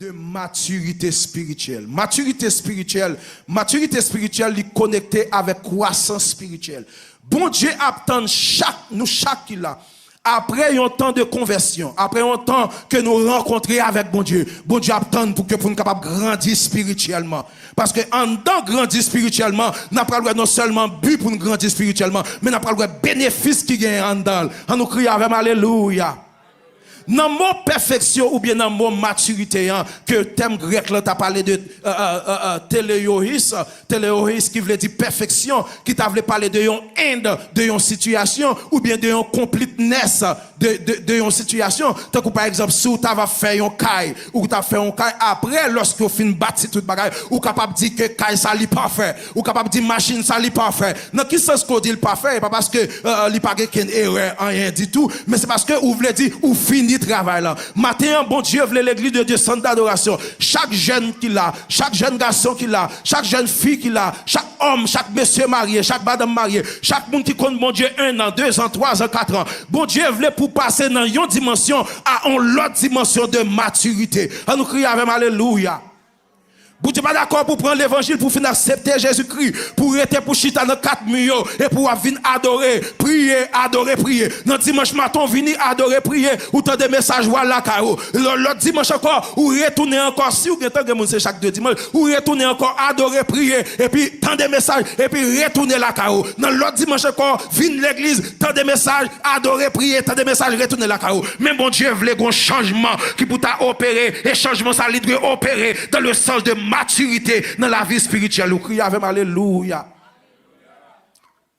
de maturité spirituelle. Maturité spirituelle est connectée avec croissance spirituelle. Bon Dieu attend chaque qui là. Après un temps de conversion, après un temps que nous rencontrons avec bon Dieu attend pour nous capables de grandir spirituellement. Parce que en tant que grandir spirituellement, n'a pas le non seulement but pour nous grandir spirituellement, mais n'a pas le bénéfice qui gagne en dedans. On nous crie avec alléluia. Dans le mot perfection ou bien dans le mot maturité, que le thème grec là t'a parlé de téléoïs qui veut dire perfection, qui t'a voulu parler de une end, de une situation ou bien de une completeness de une situation. Tant que par exemple, si tu as fait un caille ou tu as fait un caille après, lorsque tu finis bâtir toute bagaille, ou capable de dire que caille ça n'est pas fait, ou capable de dire machine ça n'est pas fait. Dans quel sens qu'on dit pas fait? Pas parce que il n'y a pas qu'une erreur, rien du tout, mais c'est parce que vous voulez dire ou fini travail là. Matin, bon Dieu voulait l'église de Dieu centre d'adoration. Chaque jeune qui l'a, chaque jeune garçon qui l'a, chaque jeune fille qui l'a, chaque homme, chaque monsieur marié, chaque madame mariée, chaque monde qui connaît bon Dieu 1 an, 2 ans, 3 ans, 4 ans. Bon Dieu voulait pour passer dans une dimension à une autre dimension de maturité. On nous crie avec alléluia. Vous n'êtes pas d'accord pour prendre l'évangile, pour finir accepter Jésus-Christ, pour être pour chita dans 4 millions et pour venir adorer, prier. Dans dimanche matin, venir adorer, prier, ou t'as des messages, voilà, caro. L'autre dimanche encore, ou retourner encore, si vous avez c'est chaque 2 dimanches, ou retourner encore, adorer, prier, et puis tant des messages, et puis retourner la caro. Dans l'autre dimanche encore, venir l'église, tant des messages, adorer, prier, tant des messages, retourner la caro. Mais bon Dieu voulait un changement qui peut opérer, et changement ça doit opérer dans le sens de maturité dans la vie spirituelle. Nous crions avec alléluia.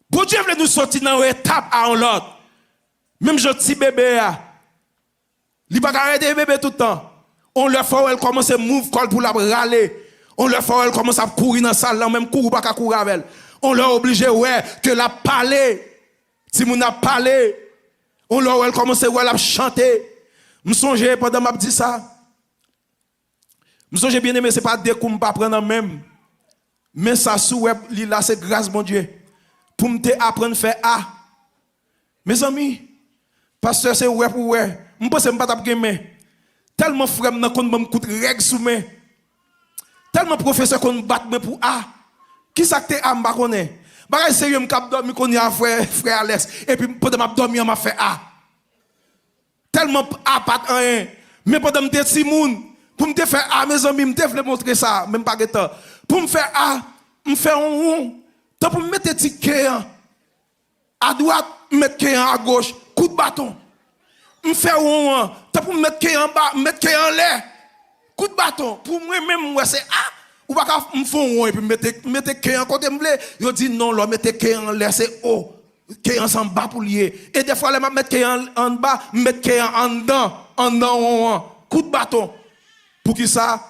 Bon Dieu veut nous sortir dans une étape à l'autre. Même je petit bébé, il va pas arrêter bébé tout le temps. On leur fait elle commence à move call pour la râler. On leur fait elle commence à courir dans la salle, même courir pas qu'à courir avec elle. On leur obligé que la parler. Si mon a parlé, on leur elle commence à chanter. Me songe pendant m'a dit ça. J'ai bien aimé, ce n'est pas des coups pas prendre même. Mais ça, là, c'est grâce, mon Dieu. Pour me apprendre à faire A. Mes amis, pasteur, c'est ouais pour ouais. Je pense que je ne peux pas gagner. Tellement frère, je ne peux pas règle sous moi. Tellement professeur qu'on me bat pour A. Qui ça que tu as à me bagay sérieux, je me dormir qu'on y a frère Alex. Et puis, pendant que je dormir, je fait A. Tellement A pas rien. Mais pendant que je suis pour me faire A, mes amis, je vais montrer ça, même pas de temps. Pour me faire A, je fais un rond. Tant pour me mettre un petit cœur à droite, mettre cœur à gauche, coup de bâton. Je fais un rond. Tant pour me mettre cœur en bas, mettre cœur en l'air, coup de bâton. Pour moi-même, c'est A. Ou pas me faire un rond et puis mettre cœur en côté. Je dis non, là, mettre cœur en l'air, c'est haut. Cœur en bas pour lier. Et des fois, je mettre cœur en bas, mettre cœur en dedans, coup de bâton. Pour qui ça?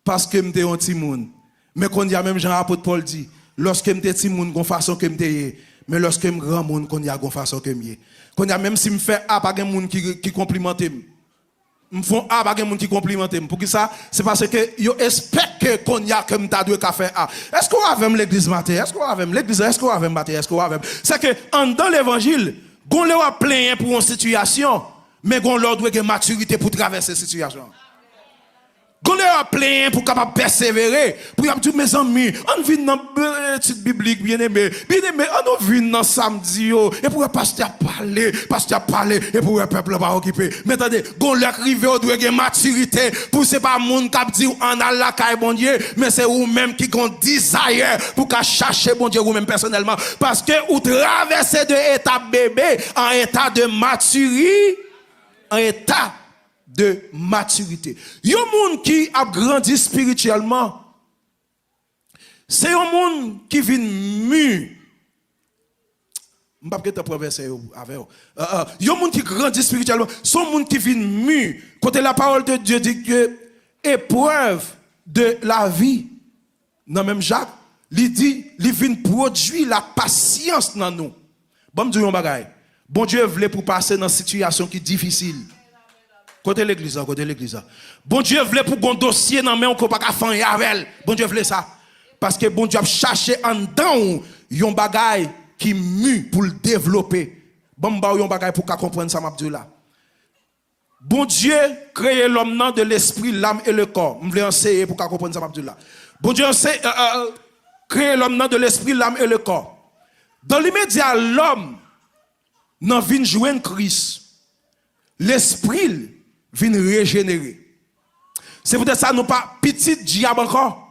Parce que je suis un petit monde. Mais quand il y a même Jean-Apôtre Paul dit, lorsque je suis un petit monde, il y a une façon que je suis. Mais lorsque je suis un grand monde, il y a une façon que je suis. Quand il y a même si je fais A, pas de monde qui complimente. Je fais A, pas de monde qui complimente. Pour qui ça? C'est parce que je espère que quand il y a comme tu dois faire A. Est-ce qu'on a même l'église matin? Est-ce qu'on a même l'église? Est-ce qu'on a même matin? Est-ce qu'on a même? C'est que dans l'évangile, on leur a plein pour une situation, mais on leur doit une maturité pour traverser cette situation. On leur a plein pour capable persévérer. Pour dire mes amis, on vient dans la petite biblique bien aimé, on vient dans samedi et pour pasteur parler, et pour le peuple pas occupé. Mais attendez, on leur arrive au doit une maturité pour c'est pas monde qui dit on a la caille bon Dieu, mais c'est vous même qui ont desire pour qu'à chercher bon Dieu vous même personnellement parce que vous traversez de état bébé en état de maturité, en état de maturité. Il y a un monde qui a grandi spirituellement. C'est un monde qui vient mûr. Je ne vais pas traverser avec vous. Il y a un monde qui grandit spirituellement. C'est un monde qui vient mûr. Quand la parole de Dieu dit que épreuve de la vie, dans même Jacques, il dit, il vient produire la patience dans nous. Bon, je dis un bagage. Bon Dieu voulait pour passer dans une situation qui est difficile. Côté l'église. Bon Dieu voulait pour un dossier dans main qu'on pas faire avec. Bon Dieu voulait ça. Parce que bon Dieu a cherché en dedans un bagage qui mu pour le développer. Bon ba un bagage pour comprendre ça m'a dit là. Bon Dieu créé l'homme de l'esprit, l'âme et le corps. Je voulais enseigner pour qu'on comprenne ça, Abdullah. Bon Dieu créé l'homme de l'esprit, l'âme et le corps. Dans l'immédiat, l'homme n'a vient joindre Christ. L'esprit vient régénérer. C'est peut-être ça, nous pas petit diable encore.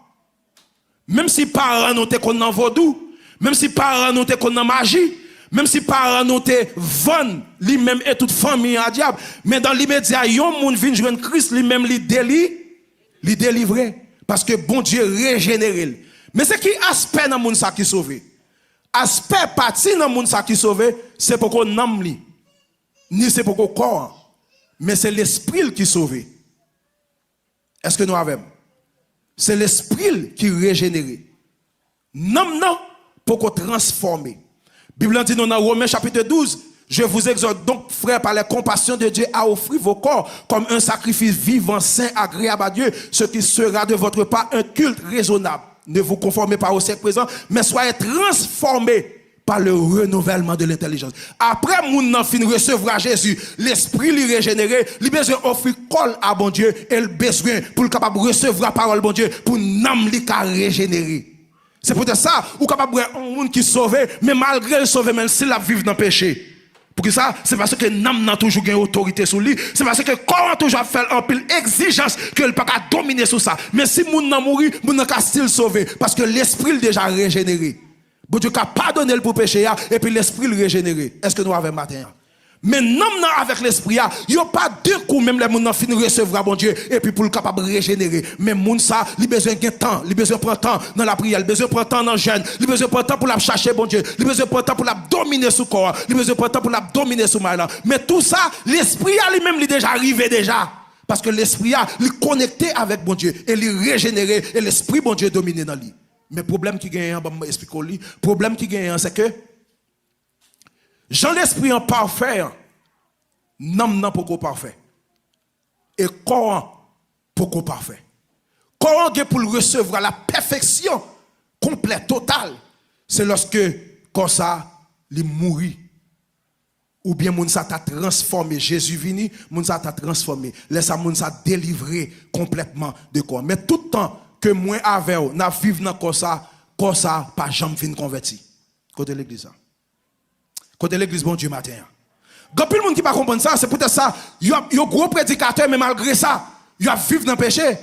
Même si parents nous te qu'on en vaudou, même si parents nous te qu'on en magie, même si parents nous te vendent lui-même et toute famille à diable, mais dans l'immédiat, yon moun vient joindre Christ lui-même li délivrer parce que bon Dieu régénéré. Mais c'est qui aspect dans moun ça qui sauvé? Aspect parti dans moun ça qui sauvé, c'est pour qu'on âme li. Ni c'est pour qu'on corps, mais c'est l'esprit qui sauve. Est-ce que nous avons? C'est l'esprit qui régénère. Non, pour qu'on transforme. La Bible dit dans Romains chapitre 12, je vous exhorte donc, frères, par la compassion de Dieu, à offrir vos corps comme un sacrifice vivant, saint, agréable à Dieu, ce qui sera de votre part un culte raisonnable. Ne vous conformez pas au siècle présent, mais soyez transformés par le renouvellement de l'intelligence. Après, moun nan fin recevoir Jésus, l'esprit lui régénéré, il besoin offrir col à bon Dieu et le besoin pour le capable recevoir parole bon Dieu pour nam li ka régénérer. C'est peut-être ça, ou capable un monde qui sauvé, mais malgré le sauvé, même s'il a vivre dans le péché. Pour que ça, c'est parce que nam n'a toujours une autorité sur lui, c'est parce que corps a toujours fait un pile exigence que le pas dominer sur ça. Mais si moun nan mouri, moun nan ka still sauvé parce que l'esprit déjà régénéré. Bon Dieu a pardonné pour péché et puis l'esprit le régénéré. Est-ce que nous avons matin? Mais non avec l'esprit, il n'y a pas deux coups même les gens finissent recevoir bon Dieu et puis pour le capable de régénérer. Mais moun ça, il a besoin de temps, il a besoin de prendre temps dans la prière, il a besoin de prendre temps dans le jeûne, il a besoin de prendre temps pour la chercher bon Dieu, il a besoin de prendre temps pour la dominer sous corps, il a besoin de prendre temps pour la dominer sous mal. Mais tout ça, l'esprit lui-même il est déjà arrivé déjà. Parce que l'esprit il est connecté avec bon Dieu et il est régénéré et l'esprit bon Dieu domine dans lui. Mais le problème qui gagne, le problème qui gagne, c'est que Jean l'esprit en parfait, non pour parfait. Et corps pour parfait. Corps pour recevoir la perfection complète, totale, c'est lorsque comme ça, il mourit. Ou bien moun sa t'a transformé. Jésus vini, moun sa t'a transformé. Laisse moun sa délivré complètement de corps. Mais tout le temps que moi avec ou n'a vivre dans comme ça pas jamais fin converti. Côté l'église. Côté l'église bon Dieu matin. Quand plus le monde qui pas comprendre ça, c'est peut-être ça, il y a gros prédicateur mais malgré ça, il a vivre dans le péché.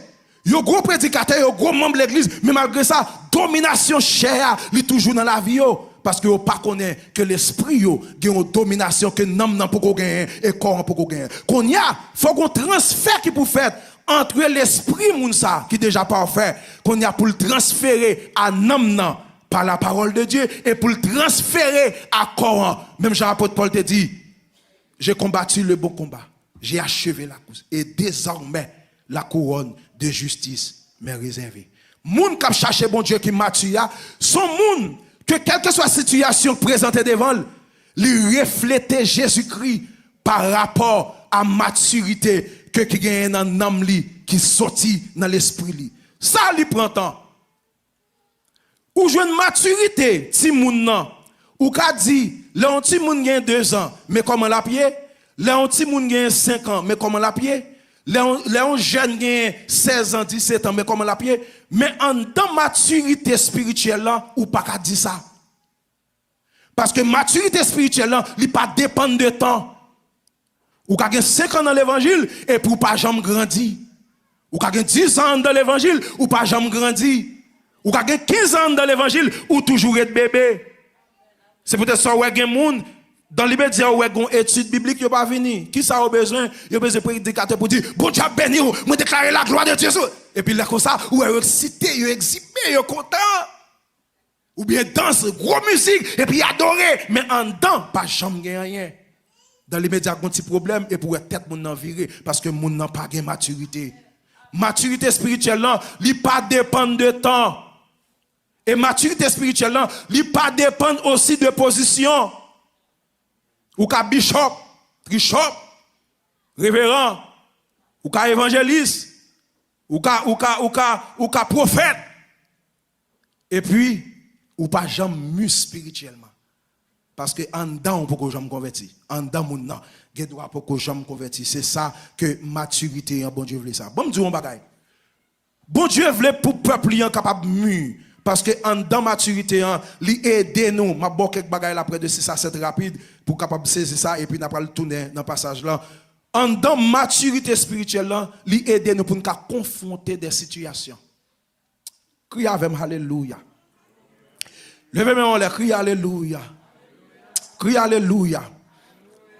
Il y a gros prédicateur, il y a gros membre de l'église mais malgré ça, domination chère, il toujours dans la vie parce que vous pas connaît que l'esprit a une domination que n'am nan pour gagner et corps pour gagner. Qu'on y a, faut qu'on transfert qui pour faire entre l'esprit mounsa qui déjà parfait, qu'on y a pour le transférer à nam par la parole de Dieu et pour le transférer à corps. Même Jean-Apôtre Paul te dit, j'ai combattu le bon combat, j'ai achevé la course et désormais la couronne de justice m'est réservée. Moun qui cherche bon Dieu qui mature, son moun que quelle que soit la situation présentée devant lui, reflète Jésus-Christ par rapport à maturité que qui gagne dans l'âme qui sorti dans l'esprit. Ça lui prend temps. Ou jouer une maturité, si moun nan, ou ka dit, le ti moun gagne 2 ans, mais comment la pied? Le ti moun gagne 5 ans, mais comment la pied? Les jeunes gagne 16 ans, 17 ans, mais comment la pied? Mais en dans maturité spirituelle là, ou pas qu'à dire ça. Parce que maturité spirituelle là, il pas dépendre de temps. Ou ka gen 5 ans dans l'évangile et pour pas jamais grandir. Ou ka gen 10 ans dans l'évangile ou pas jamais grandir. Ou ka gen 15 ans dans l'évangile ou toujours être bébé. C'est peut-être ça où gen moun dans l'immédiat où gon étude biblique yo pas venir. Qui ça a besoin? Yo besoin prédicateur pour dire bon Dieu béni ou, moi déclarer la gloire de Dieu. Et puis là comme ça ou excité, yo exhibé, yo content. Ou bien danse, gros musique et puis adorer, mais en dedans pas jamais rien. Dans l'immédiat, il y a un petit problème et pour tête moun nan virer parce que moun nan pas de maturité. Maturité spirituelle là, li pas dépend de temps. Et maturité spirituelle là, li pas dépend aussi de position. Ou ka bishop, trishop, révérend, ou ka évangéliste, ou ka prophète. Et puis ou pas jamais mus spirituellement. Parce que en dedans, on peut que j'aime convertir. En dedans, mon nom, il doit pour que j'aime convertir. C'est ça que maturité, bon Dieu voulait ça. Bon, Dieu, on bagaille. Bon Dieu voulait pour le peuple capable de mûr. Parce que en dedans, maturité, lui aider nous. Ma bon quelques bagailles après de ça, c'est rapide pour capable saisir ça et puis n'a pas le tourner dans le passage là. En dedans, maturité spirituelle là, lui aider nous pour nous confronter des situations. Crie avec moi, alléluia. Levez-moi les crie alléluia. Crie alléluia.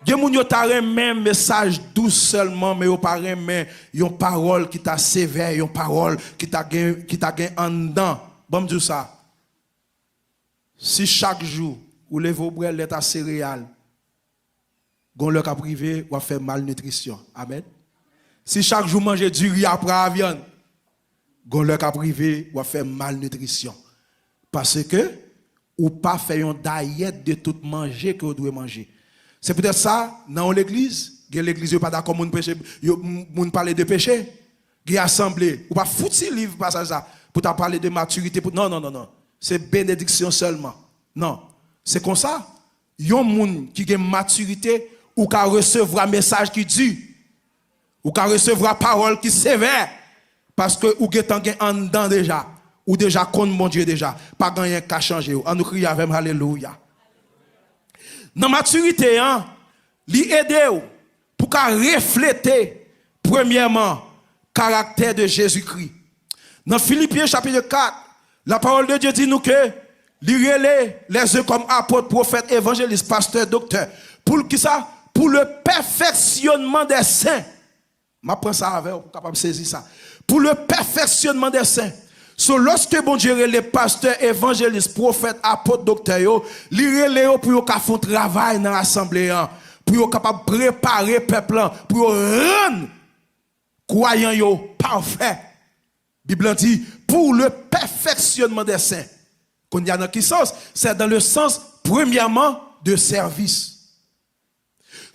Gen moun yo ta même message doux seulement mais yo pa remen yon parole qui t'a sévère, yon parole qui t'a gen en dedans. Bon me dire ça. Si chaque jour ou lève au brel l'état céréales gon le ka privé ou faire malnutrition. Amen. Si chaque jour manger du riz après la viande gon le ka privé ou faire malnutrition. Parce que ou pas faire un diète de tout manger que vous devez manger. C'est peut-être ça, dans l'église, l'église n'est pas d'accord, moun parler de péché, qui assemblée, ou pas foutre ce livre, pas ça, pour parler de maturité. Non. C'est bénédiction seulement. Non. C'est comme ça. Yon moun qui a maturité, ou qui recevra un message qui dit, ou qui recevra parole qui sévère, parce que ou qui en dedans déjà, ou déjà contre mon Dieu déjà, pas gagner qu'à changer. On nous crie avec alléluia. Dans la maturité, li aide pour refléter, premièrement, le caractère de Jésus-Christ. Dans Philippiens chapitre 4, la parole de Dieu dit nous que li relève les uns comme apôtres, prophètes, évangélistes, pasteurs, docteurs. Pour qui ça? Pour le perfectionnement des saints. Je prends ça avec vous pour capable saisir ça. Pour le perfectionnement des saints. So, lorsque bon Dieu les pasteurs, évangélistes, prophètes, apôtres, docteurs, li relève pour yon ka font travail dans l'assemblée, pour yon capable préparer le peuple, pour rendre croyants yo parfait. Bible dit pour le perfectionnement des saints. Qu'on y a dans quel sens? C'est dans le sens premièrement de service.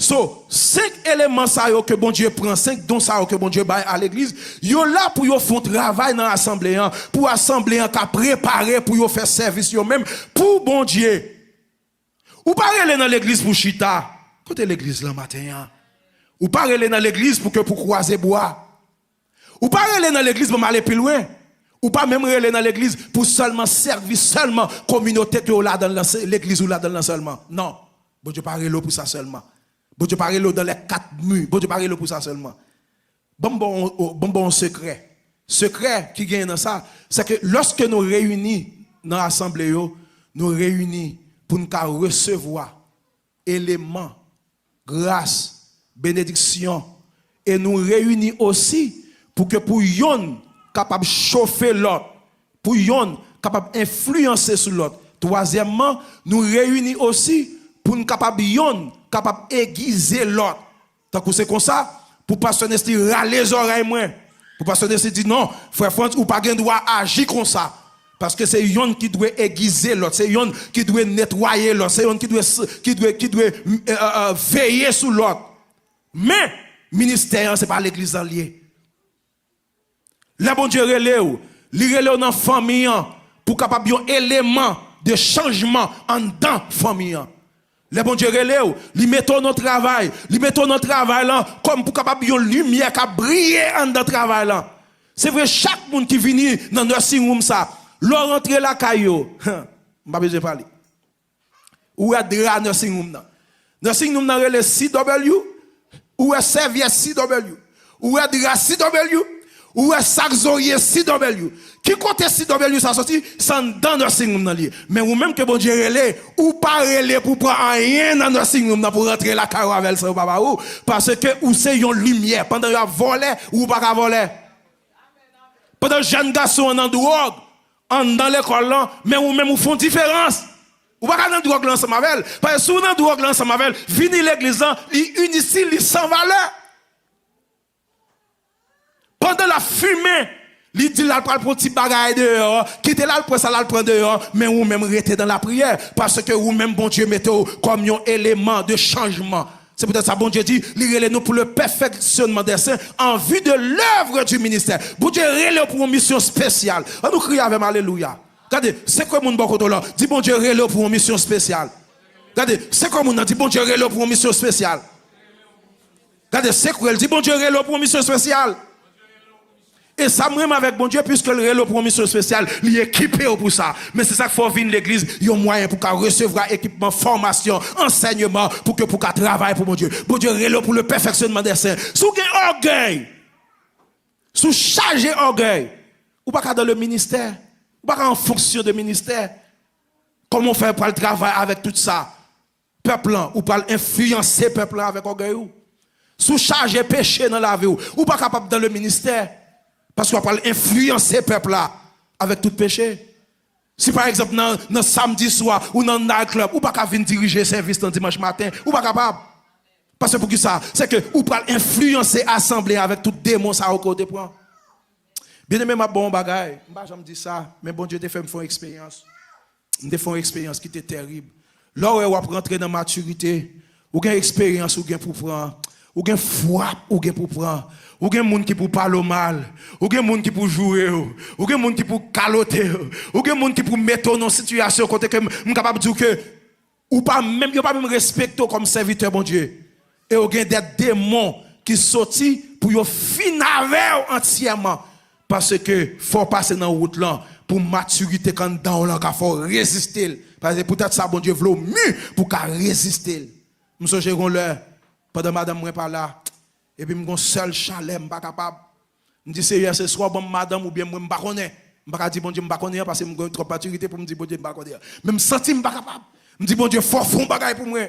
So, 5 éléments ça que bon Dieu prend, 5 dons ça que bon Dieu baille à l'église, yo là pour yo font travail dans l'assemblée, pour l'assemblée qu'a préparer pour yo faire service yo même pour bon Dieu. Ou pas aller dans l'église pour chita, côté l'église là matin. Ou pas aller dans l'église pour croiser bois. Ou pas aller dans l'église pour aller plus loin. Ou pas même aller dans l'église pour seulement servir seulement communauté que là dans l'église ou là dans seulement. Non, bon Dieu pas aller pour ça seulement. Bon Dieu parle dans les 4 murs. Bon Dieu parle pour ça seulement. Bon secret. Secret qui gagne dans ça, c'est que lorsque nous réunissons dans l'assemblée, nous réunissons pour nous recevoir éléments, grâce, bénédiction. Et nous réunissons aussi pour que pour yon capable de chauffer l'autre, pour yon capable d'influencer sur l'autre. Troisièmement, nous réunissons aussi pour nous capable aiguiser l'autre. Tant que c'est comme ça, pour pasteur Nesti râler les oreilles moins. Pour pasteur Nesti dire non, frère Frantz, ou pas doit agir comme ça. Parce que c'est yon qui doit aiguiser l'autre, c'est yon qui doit nettoyer l'autre, c'est yon qui doit veiller sur l'autre. Mais ministère c'est pas l'église en lié. Là bon Dieu relève, li relève dans famille pour capable un élément de changement en dans famille. Les bon Dieu relève, li mettons notre travail, là comme pour capable une lumière qui brille en dans travail là. C'est vrai chaque monde qui vient dans nursing room ça, leur rentrer la caillou. M'pa besoin parler. Ou est dra nursing room là. Nursing room dans le CW, ou est serviette CW, ou est dra CW, ou est sac zorier CW. Qui côté CW ça sorti sans dans nursing room nan li. Mais ou même que bon Dieu relé ou pas relé pour prendre rien dans nursing room pour rentrer la caravelle ça papa ou parce que ou c'est une lumière pendant y voler ou pas voler. Pendant jeune garçon en drogue dans l'école là mais ou même ou font différence. Ou pas dans drogue là ensemble avec parce que sous dans drogue là ensemble avec vini l'église là il unici il sans valeur. Pendant la fumée il dit là pour petit bagaille dehors, quitter là pour ça là prend dehors, mais ou même rester dans la prière parce que ou même bon Dieu mettez comme un élément de changement. C'est peut-être ça bon Dieu dit, il nous pour le perfectionnement des saints en vue de l'œuvre du ministère. Bon Dieu relève pour une mission spéciale. On nous crie avec alléluia. Regardez, c'est quoi mon bon côté là? Dis bon Dieu relève pour une mission spéciale. Regardez, c'est comme on a dit, bon Dieu, relo pour une mission spéciale. Regardez, c'est quoi, elle dit, bon Dieu, relo pour une mission spéciale. Et ça me avec bon Dieu, puisque le relo pour une mission spéciale, il est équipé pour ça. Mais c'est ça qu'il faut venir l'église, il y a un moyen pour qu'elle recevoir équipement, formation, enseignement, pour qu'elle travaille pour mon Dieu. Bon Dieu, relo pour le perfectionnement des saints. Sous un orgueil, sous chargé orgueil, ou pas dans le ministère, ou pas en fonction de ministère. Comment on fait pour le travail avec tout ça? Peuple, ou pas influencer peuple avec orgueil? Sous chargé péché dans la vie, ou pas capable dans le ministère? Parce qu'on peut influencer peuple là avec tout péché. Si par exemple, dans samedi soir ou dans le club, ou pas venir diriger service dans dimanche matin, ou pas capable. Parce que pour qui ça? C'est que ou pas influencer assemblée avec tout démon ça au côté point. Bien aimé, ma bon bagaille. Je me dis ça, mais bon Dieu te fait me faire une expérience. Me faire une expérience qui était terrible. Là où on va rentrer dans la maturité, ou une expérience ou pour prendre. Ou gen frappe ou gen pour prendre, ou gen moun qui pour parler mal, ou gen moun qui pour jouer, ou gen moun qui pour caloter, ou gen moun qui pour mettre dans situation côté que m capable dire que ou pas même yo pas même respecter comme serviteur bon Dieu. Et ou gen des démons qui sorti pour yo finaver entièrement parce que faut passer dans route là pour maturité quand dans là faut résister parce que peut-être ça bon Dieu veut mieux pour qu'à résister. M'songe l'heure pendant madame moi pas là et puis mon seul chalet pas capable me dit c'est ce soir bon madame ou bien moi pas connais pas dire bon Dieu pas connais parce que j'ai trop maturité pour me dire bon Dieu pas connais même senti pas capable me dit bon Dieu faut fond bagaille pour moi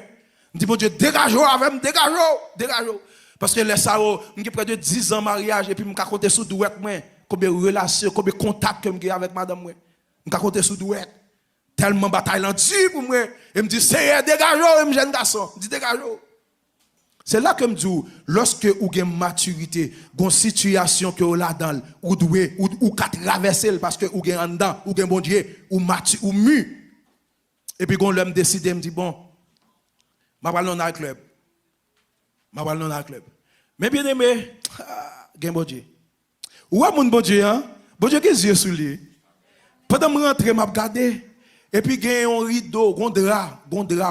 me dit bon Dieu dégage avec me dégage parce que les ça j'ai près de 10 ans mariage et puis me compter sous douette moi combien relation combien contact que j'ai avec madame moi me compter sous douette tellement bataille là pour moi et me dit c'est dégage même jeune garçon dit dégage. C'est là que je me dis, lorsque vous avez une maturité, une situation que vous avez là-dedans, vous devez, ou traverser parce que vous avez en dedans, vous avez un bon Dieu, ou mu. Et puis quand l'homme décide, me dit, bon, je vais aller dans le club. Je vais aller dans le club. Mais bien aimé, il y a un bon Dieu. Où est mon bon Dieu? Bon Dieu qui est yeux sous lui. Pendant que je rentre, je regarde. Et puis il y a un rideau, un drap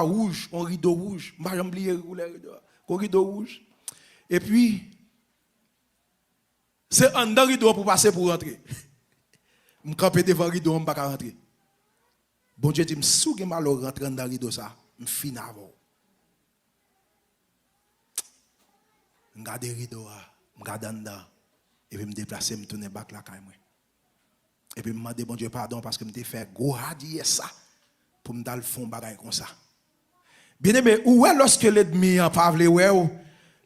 rouge, un rideau rouge. Je vais oublier le rideau. Rideau rouge. Et puis, c'est un dans rideau pour passer pour rentrer. Je campe devant le rideau, je ne peux pas rentrer. Bon Dieu dit, si je mal rentrer dans le rideau, je finis avant. Je regarde le rideau, je regarde dedans. Et puis, je me déplace, je me tourne back là. Et puis, je me demande, bon Dieu, pardon, parce que je me fait gros radier ça pour me donner le fond bagaille comme ça. Bien aimé, où est lorsque l'ennemi a pas voulu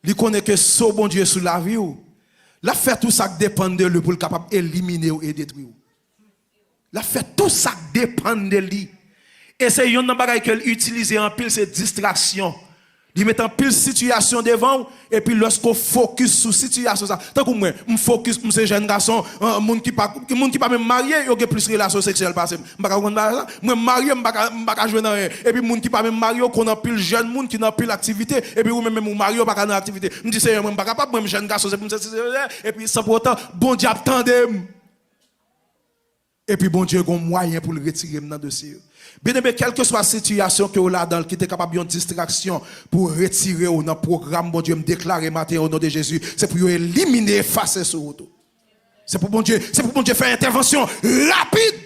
il connaît que ce bon Dieu sous la vie la fait tout ça qui dépend de lui pour le capable d'éliminer et détruire. La fait tout ça qui dépend de lui. Et c'est une bagage qu'elle utilise en pile c'est distraction. Il met en pile situation devant et puis lorsqu'on focus sur situation ça tant que moi me focus ces jeunes garçons monde qui pas même marié il y a plus relation sexuelle parce que moi marié pas jouer dans rien et puis monde qui pas même marié qu'on a pile jeune monde qui n'a pile activité et puis ou même marié pas dans activité me dit c'est moi pas capable moi jeune garçon et puis sans pour autant bon Dieu attendez et puis bon Dieu a un moyen pour le retirer dans dossier. Bien aimé, quelle que soit la situation que vous avez dans qui est capable de distraction pour retirer dans le programme, bon Dieu me déclarer matin au nom de Jésus, c'est pour éliminer, effacer ce retour. C'est pour bon Dieu faire intervention rapide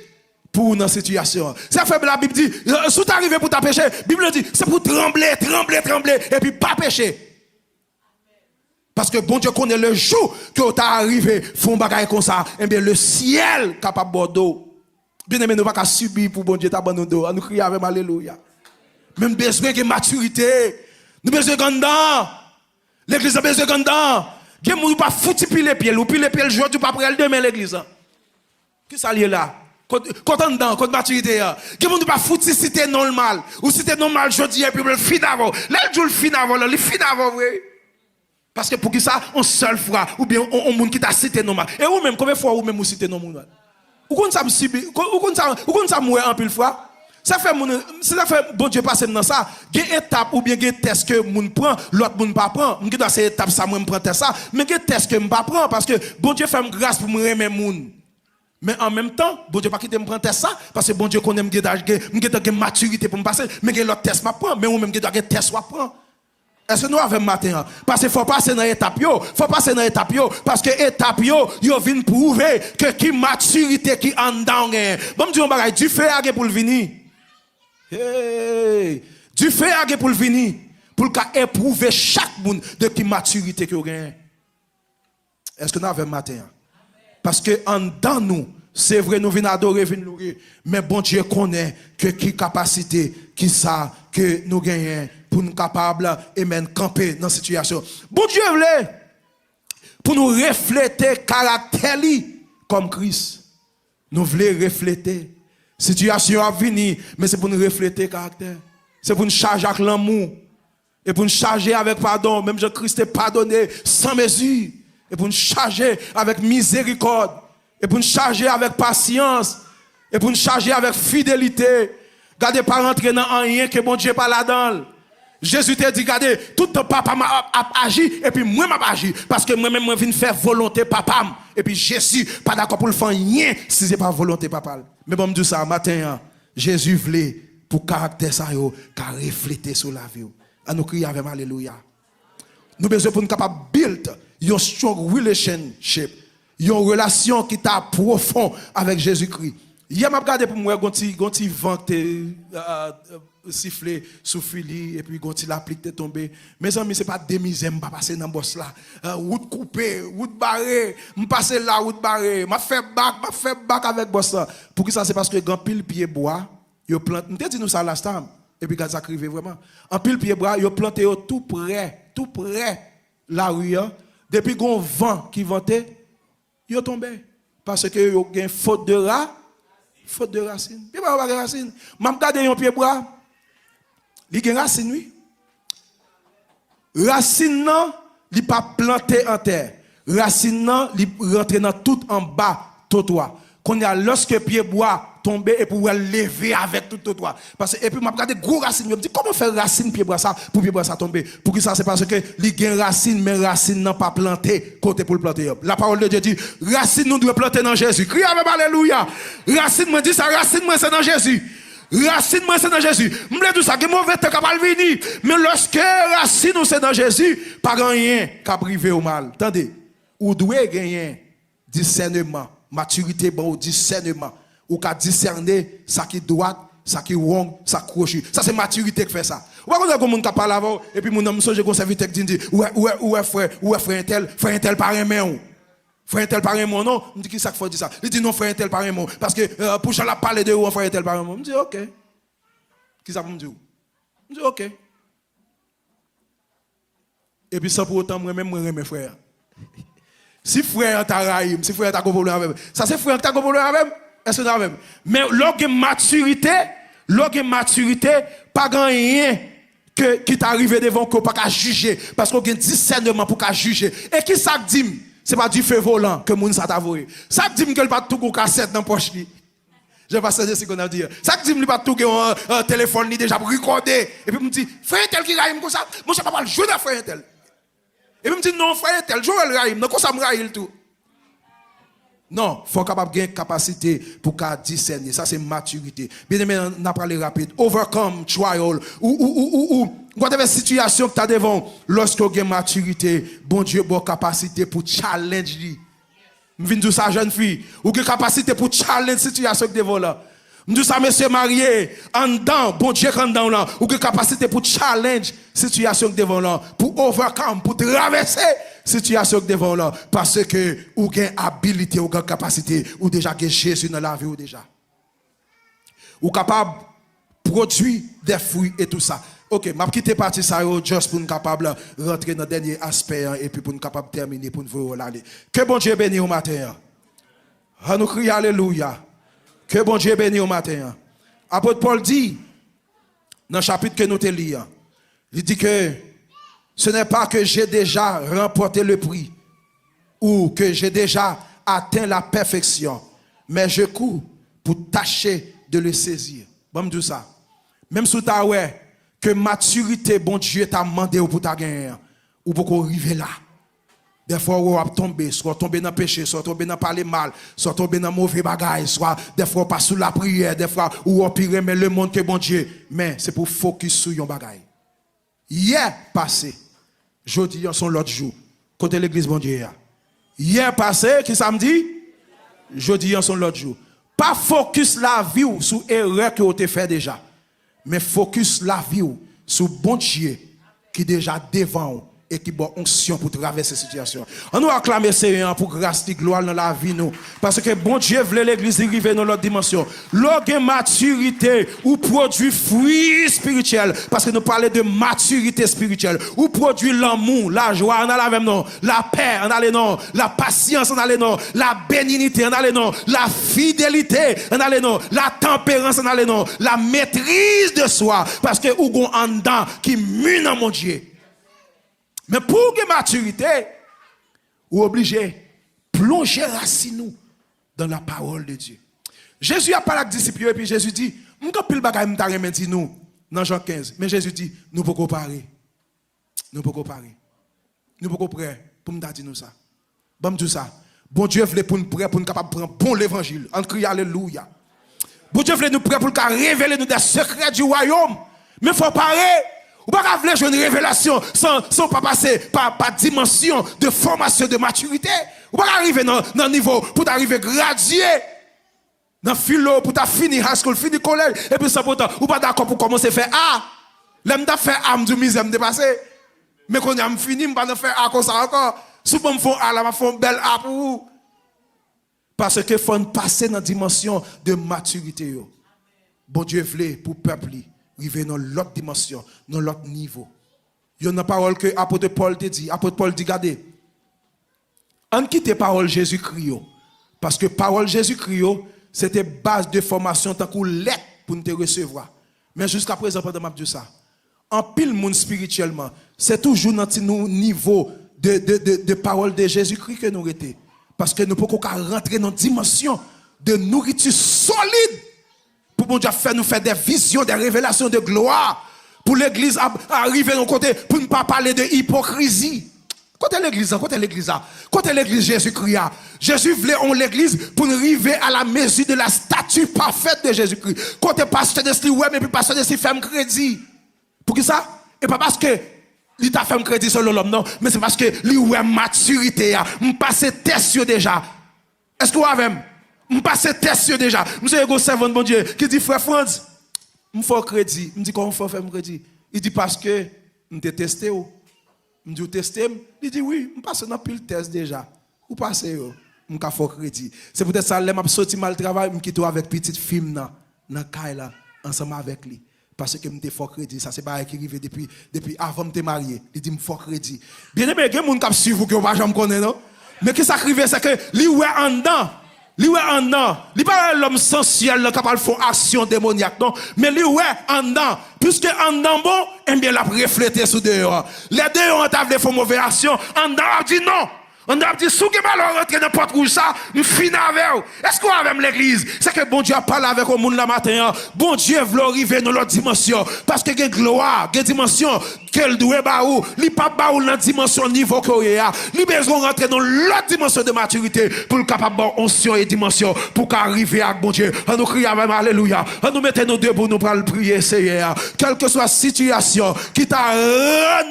pour une situation. Ça fait la Bible dit, si tu arrives pour ta péché, la Bible dit, c'est pour trembler, et puis pas pécher. Parce que bon Dieu connaît le jour que tu es arrivé, font bagaille comme ça, et bien le ciel capable bordeaux. Bien aimé, nous ne pouvons pas subir pour bon Dieu t'abandonner. Nous crions avec alléluia. Même besoin de maturité. Nous avons besoin de l'église a besoin de Dieu ne pas foutre les pieds. Ou puis les pieds le jour, tu ne pas prendre demain l'église. Qui ça lié là? Quand on dedans, quand maturité. Dieu ne pas foutre si c'était normal. Ou si c'était normal, je dis, et puis le fin avant. Là, le fin avant, le fin avant, oui. Parce que pour qui ça, on seul fois, ou bien on monde qui t'a cité normal. Et ou même, combien de fois ou même ou cité normal? Ou qu'on ça me subit, ou qu'on ça mourir en pile fois. Ça fait bon Dieu passer dans ça. Il y a une étape ou bien il y a un test que moun prend, l'autre moun pas prend. Je dois cette étape ça moi me prend ça, mais il y a un test que me pas prend parce que bon Dieu fait grâce pour me remettre moun. Mais en même temps, bon Dieu pas quitter me prendre test ça parce que bon Dieu connaît me maturité pour me passer, mais l'autre test m'a prend, mais ou même que test soit prend. Est-ce que nous avons matin? Parce qu'il faut passer dans l'étape parce que l'étape yo vient prouver que qui maturité qui en dedans. Bon Dieu on bagaille du feu à pour le venir. Hey, du feu à pour le venir pour éprouver chaque monde de qui maturité que vous gagnez. Est-ce que nous avons matin? Parce que en dedans nous, c'est vrai, nous venons adorer, venons louer, mais bon Dieu connaît que qui capacité, qui ça que nous gagnons pour nous capables et même camper dans cette situation. Bon Dieu voulait pour nous refléter caractère comme Christ. Nous voulons refléter. Situation a venir, mais c'est pour nous refléter caractère. C'est pour nous charger avec l'amour. Et pour nous charger avec pardon. Même Jésus-Christ est pardonné sans mesure. Et pour nous charger avec miséricorde. Et pour nous charger avec patience. Et pour nous charger avec fidélité. Gardez pas rentrer dans rien que bon Dieu pas là-dedans. Jésus t'a dit, regardez, tout ton papa m'a agi, et puis moi m'a agi. Parce que moi-même, je viens faire volonté papa. Et puis Jésus, pas d'accord pour le faire rien si ce n'est pas volonté papa. Mais bon, je dis ça, matin, Jésus voulait, pour caractère ça, qu'à refléter sur la vie. À nous crier avec Alléluia. Nous besoin pour nous capables de build une strong relationship, une relation qui est profonde avec Jésus-Christ. Hier, m'a regardé pour moi, quand il vent siffler sous fili et puis quand il applique te tomber. Mes amis, c'est pas des misères, m'pas passer dans boss là. Route coupée, route barrée, m'passer là, route barrée, m'a fait bac avec boss là. Pour qui ça c'est parce que grand pile pied bois, yo plante. M'te dit nous ça last time et puis quand ça arrive vraiment. En pile pied bois, yo planté tout près la rue. Depuis gon vent qui ventait, yo tombé parce que yo gen faute de racine. Puis pas de racine. M'a regardé un pied bois. Il y a racine, oui. Racine, non, il pas planté en terre. Racine, non, il rentre dans tout en bas, tout toit. Quand il y a lorsque pied bois tomber et pour lever avec tout toit. Parce que, et puis, m'a regardé gros racine. Je me dis, comment faire racine pied bois ça, pour pied bois ça tomber? Pour que ça, c'est parce que il y a racine, mais racine n'a pas planté, côté pour le planter. La parole de Dieu dit, racine nous doit planter dans Jésus. Criez avec Alléluia. Racine, me dit ça, racine, moi, c'est dans Jésus. Racine moi c'est dans Jésus. M'le tout ça que mauvais temps capable venir. Mais lorsque racine nous c'est dans Jésus, pas rien qu'a privé au mal. Attendez, ou doit gagner discernement, maturité bon discernement, ou qu'a discerner ça qui droit, ça qui wrong, ça crochu. Ça c'est maturité qui fait ça. Ou pas comme on parle avant et puis mon homme songe comme serviteur qui dit ouais frère un tel par un main. Frère tel par un mot, non? Je me dis qui ça faut dire ça? Il dit non, frère tel par un mot. Parce que pour la parler de vous, frère tel par un mot. Je me dis ok. Qui ça pour me dire? Je me dis ok. Et puis sans pour autant, moi-même, moi, mes frères. Si frère t'a raïm, si frère t'a problème avec, ça c'est frère t'a problème avec, est-ce que c'est même? Mais lorsque maturité, pas grand rien qui t'arrive devant qu'on pas qu'à juger. Parce qu'on a un discernement pour qu'à juger. Et qui ça dit? C'est pas du feu volant que moun sa t'a voyé. Ça dit que pas tout cassette dans poche li. Je vais passer ce qu'on a dit. Ça dit que pas tout un téléphone ni déjà pour recorder et puis me dit frère tel qui raïm comme ça, mon chef pas jouer dans frère tel. Et puis me dit non frère tel, Joël raïm, non comme ça me raïm tout. Non, faut capable gagner capacité pour discerner. Ça c'est maturité. Bien aimé, on a parlé rapide. Overcome trial ou whatever situation que tu as devant, lorsque tu as maturité, bon Dieu, bonne capacité pour challenge lui. Je viens de dire ça, jeune fille. Ou une capacité pour challenge situation que devant là. Je dis ça, monsieur marié, en dedans, bon Dieu, en dedans là. Ou une capacité pour challenge situation que devant là. Pour overcome, pour traverser situation que devant là. Parce que ou une habilité, ou une capacité, ou déjà que Jésus dans la vie ou déjà. Ou capable de produire des fruits et tout ça. Ok, je vais quitter partie ça juste pour nous capable rentrer dans le dernier aspect et puis pour nous capable terminer pour nous aller. Que bon Dieu bénisse au matin. À nous crier alléluia. Que bon Dieu bénisse au matin. Apôtre Paul dit dans le chapitre que nous te lisons, il dit que ce n'est pas que j'ai déjà remporté le prix ou que j'ai déjà atteint la perfection, mais je cours pour tâcher de le saisir. Bon, me dire ça. Même sous ta ouais que maturité, bon Dieu t'a demandé pour ta gagner ou pour qu'on arrive là. Des fois, on va tomber, soit tomber dans le péché, soit tomber dans parler mal, soit tomber dans mauvais bagages, soit des fois pas sous la prière, des fois ou on pire mais le monde que bon Dieu. Mais c'est pour focus sur yon bagaille. Hier passé, jeudi son l'autre jour, côté l'église bon Dieu. Hier passé, qui samedi, jeudi son l'autre jour. Pas focus la vie sur erreur que vous avez fait déjà, mais focus la vie sur bon Dieu qui déjà devant et qui a onction pour traverser cette situation. On nous acclame Seigneur pour grâce et gloire dans la vie nous. Parce que bon Dieu voulait l'église arriver dans l'autre dimension. L'orgue maturité ou produit fruit spirituel. Parce que nous parlons de maturité spirituelle. Ou produit l'amour, la joie, on a la même nom. La paix, on a les noms. La patience, on a les noms. La bénignité, on a les noms. La fidélité, on a les noms. La tempérance, on a les noms. La maîtrise de soi. Parce que ou gon en dedans qui mue dans mon Dieu. Mais pour que maturité, vous obligez de plonger racine nous dans la parole de Dieu. Jésus a parlé avec les disciples et puis Jésus dit, nous avons pile bagay m'ta remetti nous dans Jean 15. Mais Jésus dit, nous ne pouvons pas parler. Nous ne pouvons pas parler. Nous ne pouvons pas prêts pour me dire nous ça. Bon tout ça. Bon Dieu voulait pour nous prêts pour nous capable prendre bon l'évangile. On crie alléluia. Bon Dieu voulait nous prêts pour nous révéler nous des secrets du royaume. Mais il faut parler. Ou pas qu'à jouer une révélation sans pas passer par dimension de formation, de maturité. Ou pas arriver dans un niveau pour t'arriver gradué dans philo, pour t'finir high school, finir collège, et puis ça pourtant, ou pas d'accord pour commencer à faire A. L'aime t'a fait A, m'dou misère m'dépasser. Mais quand on a fini, m'pas faire A comme ça encore. Souvent me font A, là, m'a font belle A pour vous. Parce que faut passer dans la dimension de maturité. Yo. Bon Dieu voulait pour peuple. Arriver dans l'autre dimension, dans l'autre niveau. Il y a une parole que l'apôtre Paul te dit. L'apôtre Paul dit, regardez, on quitte parole Jésus-Christ. Parce que parole Jésus-Christ, c'était base de formation tant qu'on lettre pour nous te recevoir. Mais jusqu'à présent, pendant que je dis ça, en pile monde spirituellement, c'est toujours dans nos niveau de parole de Jésus-Christ que nous étions. Parce que nous ne pouvons pas rentrer dans une dimension de nourriture solide. Pour bon Dieu nous faire des visions, des révélations de gloire. Pour l'église arriver de côté, pour ne pas parler de hypocrisie. Côté l'église, côté l'église Jésus-Christ. Jésus voulait en l'église pour arriver à la mesure de la statue parfaite de Jésus-Christ. Côté pasteur de ce ouais, mais puis pasteur de ce fait crédit. Pour qui ça? Et pas parce que il t'a fait crédit sur l'homme, non, mais c'est parce que lui ouais maturité, on passe test déjà. Est-ce que vous avez? Je passe test déjà. Je suis un servant de bon Dieu qui dit, frère Franz, je fais crédit. Je dis, comment je fais crédit? Il dit, parce que je t'ai testé. Je dis, testé? Il dit, oui, je passe dans pile test déjà. Vous passez, je fais crédit. C'est peut-être ça, je suis sorti mal travail, je quitte avec petite fille dans la caille ensemble avec lui. Parce que je fais crédit. Ça, c'est pas qui arrive depuis avant de me marier. Il dit, je fais crédit. Bien aimé, il y a des gens qui suivent vous, qui ne me connaissent pas. Mais ce qui arrive, c'est que lui, est en dedans. Lui ouais en dedans, lui pas l'homme sensuel capable de faire action démoniaque non, mais lui ouais en dedans, puisque en dedans bon, eh bien l'a reflété sous dehors. Les deux ont table faire mauvaise action, en dedans a dit non. On a dit, si vous avez rentré dans la porte rouge, ça, nous finissons avec vous. Est-ce qu'on a avec l'église? C'est que bon Dieu a parlé avec le monde la matin. Bon Dieu veut arriver dans l'autre dimension. Parce que il y a gloire, il y a dimension qu'elle doit baou. Il n'y a pas baou dans la dimension niveau qu'il y a. Il a besoin de rentrer dans l'autre dimension de maturité pour le capable de onction et dimension pour qu'arriver avec bon Dieu. On nous crie avec alléluia. On nous mette nos debout, nous pour le prier, Seigneur. Quelle que soit la situation qui t'a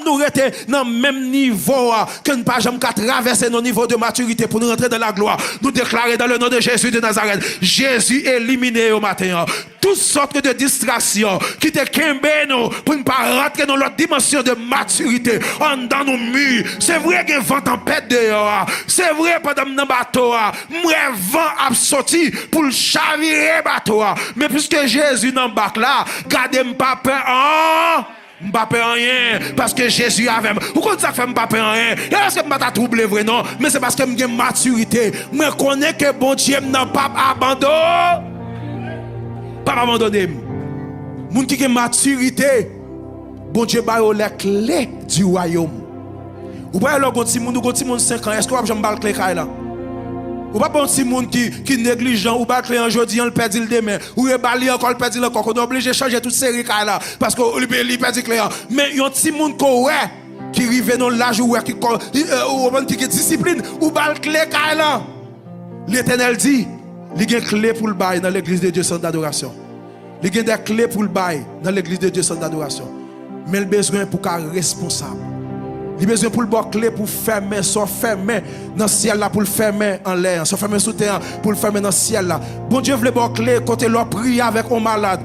nous rester dans le même niveau que nous ne pas jamais traverser nos niveaux de maturité pour nous rentrer dans la gloire. Nous déclarer dans le nom de Jésus de Nazareth. Jésus éliminé au matin. Toutes sortes de distractions qui te kembe nous pour ne pas rentrer dans l'autre dimension de maturité. En dans nos murs. C'est vrai qu'il y a vent tempête dehors. C'est vrai pendant le bateau. Moi vent a sorti pour le chavirer bateau. Mais puisque Jésus dans le bac là, gardez pas peur. Je ne pas rien parce que Jésus avait. Pourquoi ça fait que je ne pas rien? Est-ce que je ne pas troublé vrai non? Mais c'est parce que j'ai une maturité. Je connais que bon Dieu n'a pas abandonné. Pas abandonné. Moun qui a une maturité, bon Dieu a les clés du royaume. Ou pas le petit monde 5 ans. Est-ce que vous avez une clé là? Ou pas bon petit monde qui négligent ou pas clé aujourd'hui on le perd le demain ou rebali encore le perd encore on est obligé de changer toute série là parce que il perd clé mais un petit monde qui arrive dans l'âge où qui est discipline, ou bal clé là. L'Éternel dit, il y a des clés pour le bail dans l'église de Dieu sans d'adoration. Il y a des clés pour le bail dans l'église de Dieu sans d'adoration. Mais le besoin pour qu'un responsable. Il a besoin pour le bon clé pour fermer, soit fermer dans le ciel là pour le fermer en l'air, soit fermer sous terre pour le fermer dans le ciel là. Bon Dieu veut bon clé côté leur prier avec un malade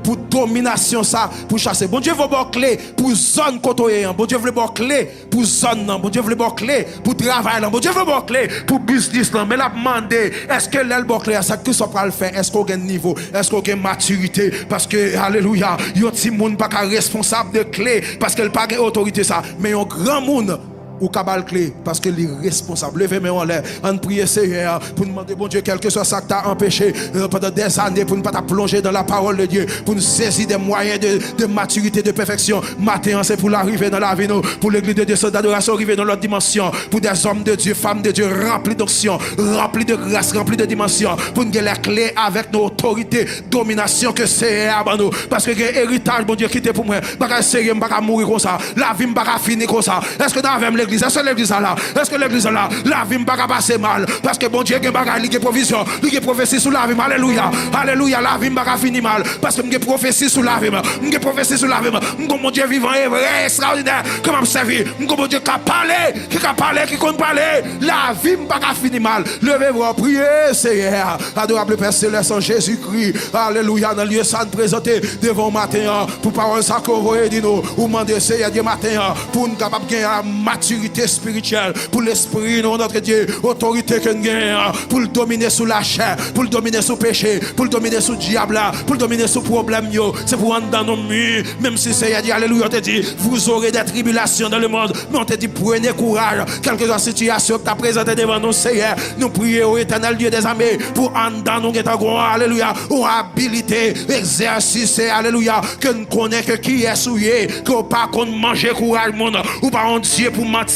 pour domination ça pour chasser. Bon Dieu veut bon clé pour zone côté. Bon Dieu veut bon clé pour zone non. Bon Dieu veut bon clé pour travail là. Bon Dieu veut bon clé pour business là. Mais la demander est-ce que l'aile bon clé ça que ça peut le faire? Est-ce qu'on a un niveau? Est-ce qu'on a une maturité? Parce que alléluia, yo ti moun pas responsable de clé parce qu'elle pas autorité ça. Mais un grand monde ou cabal clé parce que les responsables levez moi en l'air en prier Seigneur pour demander bon Dieu quel que soit ça que t'a empêché pendant des années pour ne pas plonger dans la parole de Dieu pour nous saisir des moyens de maturité de perfection matin c'est pour l'arrivée dans la vie nous pour l'église de Dieu sans d'adoration arriver dans l'autre dimension pour des hommes de Dieu femmes de Dieu remplis d'onction remplis de grâce remplis de dimension pour nous la clé avec nos autorités domination que c'est à nous parce que héritage bon Dieu qui était pour moi pas sérieux pas mourir comme ça la vie pas finir comme ça est-ce que dans l'église est-ce que l'église là est-ce que l'église là la vie pas passer mal parce que bon Dieu qui bagaille li provision li qui prophétie sur la vie alléluia alléluia la vie pas finir mal parce que m'ge prophétie sur la vie m'ge prophétie sur la vie mon Dieu vivant et vrai extraordinaire comment me servir mon Dieu qui parler qui compte parler la vie pas finir mal levez-vous priez Seigneur adorable Père céleste en Jésus-Christ alléluia dans lieu saint présenté devant matin pour parole ça que vous dit nous ou demander Seigneur Dieu matin pour nous capable gagner maturité spirituelle pour l'esprit notre Dieu autorité que nous gagnons pour le dominer sous la chair pour le dominer sous péché pour le dominer sous diable pour le dominer sous problème c'est pour entrer dans nos murs même si Seigneur dit alléluia on te dit vous aurez des tribulations dans le monde mais on te dit prenez courage quelle que soit la situation que tu as présentée devant nous Seigneur nous prions au éternel Dieu des armées pour entrer dans nous alléluia ou habilité exercice alléluia que nous connaissons que qui est souillé que pas qu'on mange courage monde ou pas on Dieu pour mentir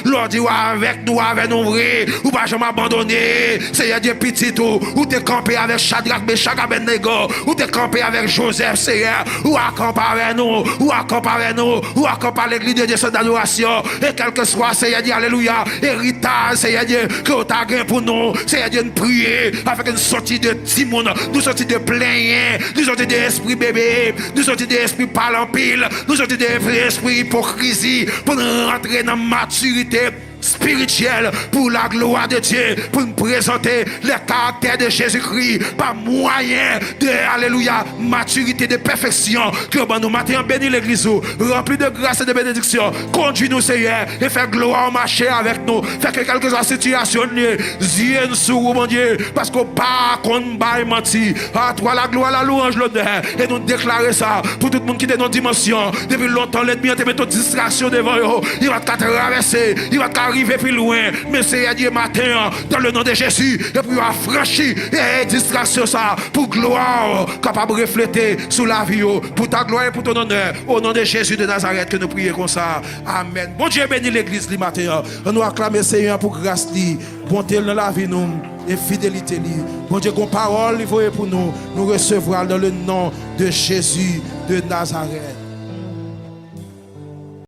Lord dit avec nous vrai ou pas jamais abandonner Seigneur Dieu petit ou t'es campé avec Shadrach Meshach Abednego ou t'es campé avec Joseph Seigneur ou accompagner avec nous ou accompagner l'église de Dieu sans adoration et quel que soit Seigneur Dieu alléluia héritage Seigneur Dieu que tu as gagné pour nous Seigneur Dieu nous prier avec une sortie de Timon nous sortie de plein nous sortie de esprit bébé nous sortie de esprit parlant pile nous sortie de esprit hypocrisie pour nous rentrer dans maturité spirituelle pour la gloire de Dieu pour nous présenter le caractère de Jésus-Christ par moyen de alléluia maturité de perfection que nous matin béni l'église rempli de grâce et de bénédiction conduis-nous Seigneur et fais gloire marcher avec nous fait que quelque soit situation vienne sur mon Dieu parce qu'on pas qu'on baille menti à toi la gloire la louange l'honneur et nous déclarer ça pour tout le monde qui est dans nos dimensions depuis longtemps l'ennemi a mis toute distraction devant eux il va traverser il va arriver plus loin mais c'est Dieu matin dans le nom de Jésus et puis affranchir et distraction ça pour gloire capable de refléter sur la vie pour ta gloire et pour ton honneur au nom de Jésus de Nazareth que nous prions comme ça amen bon Dieu bénit l'église le matin nous acclamer Seigneur pour grâce li bonté dans la vie nous et fidélité li bon Dieu qu'on parole il faut pour nous recevoir dans le nom de Jésus de Nazareth.